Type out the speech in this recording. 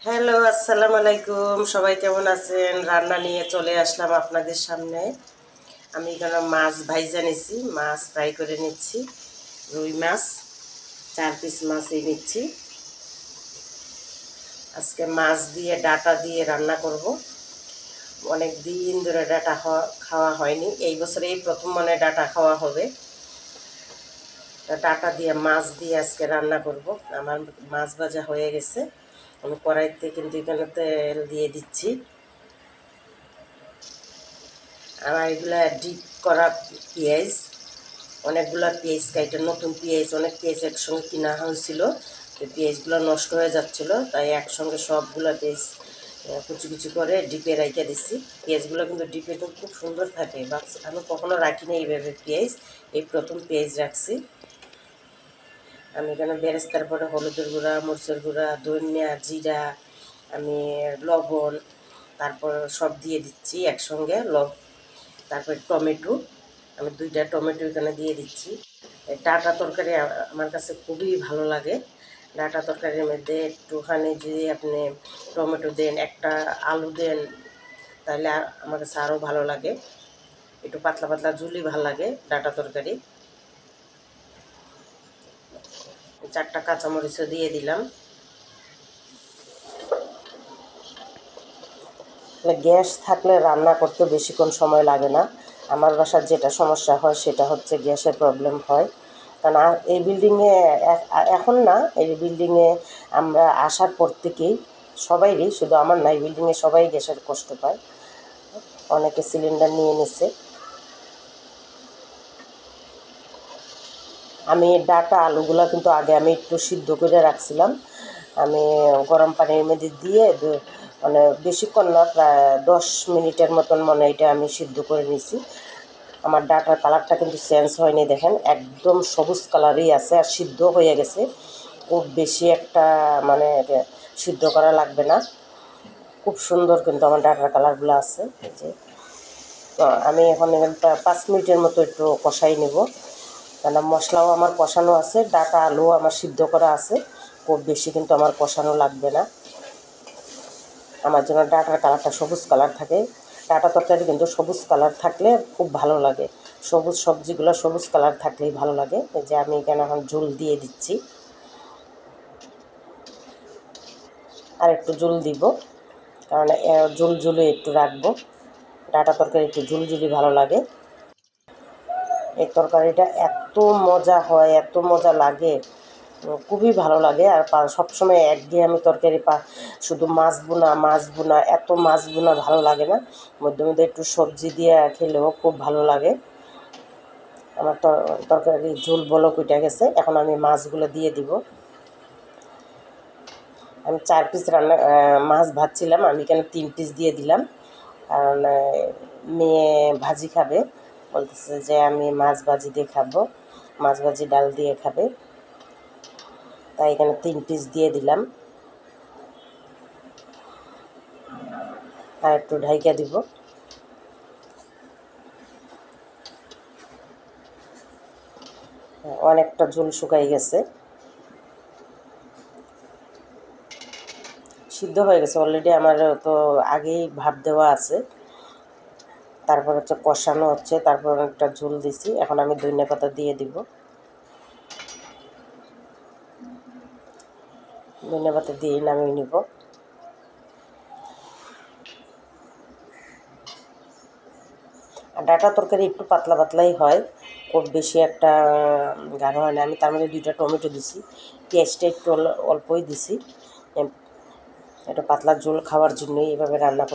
Hello, আসসালামু আলাইকুম। সবাই কেমন আছেন? রান্না নিয়ে চলে আসলাম আপনাদের সামনে। আমি এখানে মাছ ভাইজা নিচ্ছি, মাছ ফ্রাই করে নিচ্ছি। রুই মাছ 4 পিস মাছই নিচ্ছি। আজকে মাছ দিয়ে ডাটা দিয়ে রান্না করব। অনেক দিন ধরে ডাটা খাওয়া হয়নি, এই বছরে এই প্রথম মনে ডাটা খাওয়া হবে। তা ডাটা দিয়ে মাছ দিয়ে আজকে রান্না করব। আমার মাছ ভাজা হয়ে গেছে। আমি কড়াইতে কিন্তু এখানে তেল দিয়ে দিচ্ছি। আমার এগুলা ডিপ করা পেঁয়াজ, অনেকগুলো পেঁয়াজ কাইটে, নতুন পেঁয়াজ, অনেক পেঁয়াজ একসঙ্গে কিনা হয়েছিল। তো পেঁয়াজগুলো নষ্ট হয়ে যাচ্ছিলো, তাই একসঙ্গে সবগুলো পেঁয়াজ কুচি কুচি করে ডিপে রাইখা দিচ্ছি। পেঁয়াজগুলো কিন্তু ডিপে তো খুব সুন্দর থাকে, বা আমি কখনো রাখিনি এইভাবে পেঁয়াজ, এই প্রথম পেঁয়াজ রাখছি। আমি এখানে বেরেস্তার পরে হলুদের গুঁড়া, মরিচের গুঁড়া, ধনিয়া, জিরা, আমি লবণ, তারপর সব দিয়ে দিচ্ছি একসঙ্গে। তারপর টমেটো, আমি 2টা টমেটো এখানে দিয়ে দিচ্ছি। ডাঁটা তরকারি আমার কাছে খুবই ভালো লাগে। ডাঁটা তরকারির মধ্যে একটুখানি যদি আপনি টমেটো দেন, একটা আলু দেন, তাহলে আমার কাছে আরও ভালো লাগে। একটু পাতলা পাতলা ঝুলি ভালো লাগে ডাঁটা তরকারি। 4টা কাঁচামরিচও দিয়ে দিলাম। গ্যাস থাকলে রান্না করতে বেশিক্ষণ সময় লাগে না। আমার বাসার যেটা সমস্যা হয় সেটা হচ্ছে গ্যাসের প্রবলেম হয়। কারণ এই বিল্ডিংয়ে এখন না, এই বিল্ডিংয়ে আমরা আসার পর থেকেই সবাইরই, শুধু আমার না, এই বিল্ডিংয়ে সবাই গ্যাসের কষ্ট পায়। অনেকে সিলিন্ডার নিয়ে নিচ্ছে। আমি ডাটা আলুগুলো কিন্তু আগে আমি একটু সিদ্ধ করে রাখছিলাম। আমি গরম পানির মধ্যে দিয়ে মানে বেশিক্ষণ না, প্রায় 10 মিনিটের মতন মনে এটা আমি সিদ্ধ করে নিয়েছি। আমার ডাটার কালারটা কিন্তু চেঞ্জ হয়নি, দেখেন একদম সবুজ কালারই আছে, আর সিদ্ধ হয়ে গেছে। খুব বেশি একটা মানে সিদ্ধ করা লাগবে না, খুব সুন্দর কিন্তু আমার ডাটার কালারগুলো আছে। এই যে, তো আমি এখন এখানে 5 মিনিটের মতো একটু কষাই নেব। কেন মশলাও আমার কষানো আছে, ডাটা আলুও আমার সিদ্ধ করা আছে, খুব বেশি কিন্তু আমার কষানো লাগবে না। আমার জন্য ডাটার কালারটা সবুজ কালার থাকে। ডাটা তরকারি কিন্তু সবুজ কালার থাকলে খুব ভালো লাগে। সবুজ সবজিগুলো সবুজ কালার থাকলেই ভালো লাগে। এই যে আমি এখানে এখন ঝোল দিয়ে দিচ্ছি, আর একটু ঝোল দিব, কারণ ঝোল ঝুলে একটু রাখবো। ডাটা তরকারি একটু ঝুলঝুলি ভালো লাগে। এই তরকারিটা এত মজা হয়, এত মজা লাগে, খুবই ভালো লাগে। আর সবসময় একঘেয়েমি তরকারি শুধু মাছ বোনা মাছ বোনা, এত মাছ বোনা ভালো লাগে না। মধ্যে মধ্যে একটু সবজি দিয়ে খেলেও খুব ভালো লাগে। আমার তরকারি ঝোল বলক উঠে গেছে, এখন আমি মাছগুলো দিয়ে দিব। আমি 4 পিস মাছ ভাজছিলাম, আমি এখানে 3 পিস দিয়ে দিলাম। কারণ মেয়ে ভাজি খাবে, বলতেছে যে আমি মাছ ভাজি দিয়ে খাবো, মাছ ভাজি ডাল দিয়ে খাবে, তাই এখানে 3 পিস দিয়ে দিলাম। আর একটু ঢাইকা দিব। অনেকটা ঝোল শুকাই গেছে, সিদ্ধ হয়ে গেছে অলরেডি। আমার তো আগেই ভাপ দেওয়া আছে, তারপর হচ্ছে কষানো হচ্ছে, তারপর একটা ঝোল দিছি। এখন আমি ধনিয়া পাতা দিয়ে দিব। ধনিয়া পাতা দিয়ে নামিয়ে নিব। আর ডাটা তরকারি একটু পাতলা পাতলাই হয়, খুব বেশি একটা গাঢ় হয় না। আমি তার মধ্যে 2টা টমেটো দিছি, পেঁয়াজটা একটু অল্পই দিছি। একটু পাতলা ঝোল খাওয়ার জন্যই এভাবে রান্না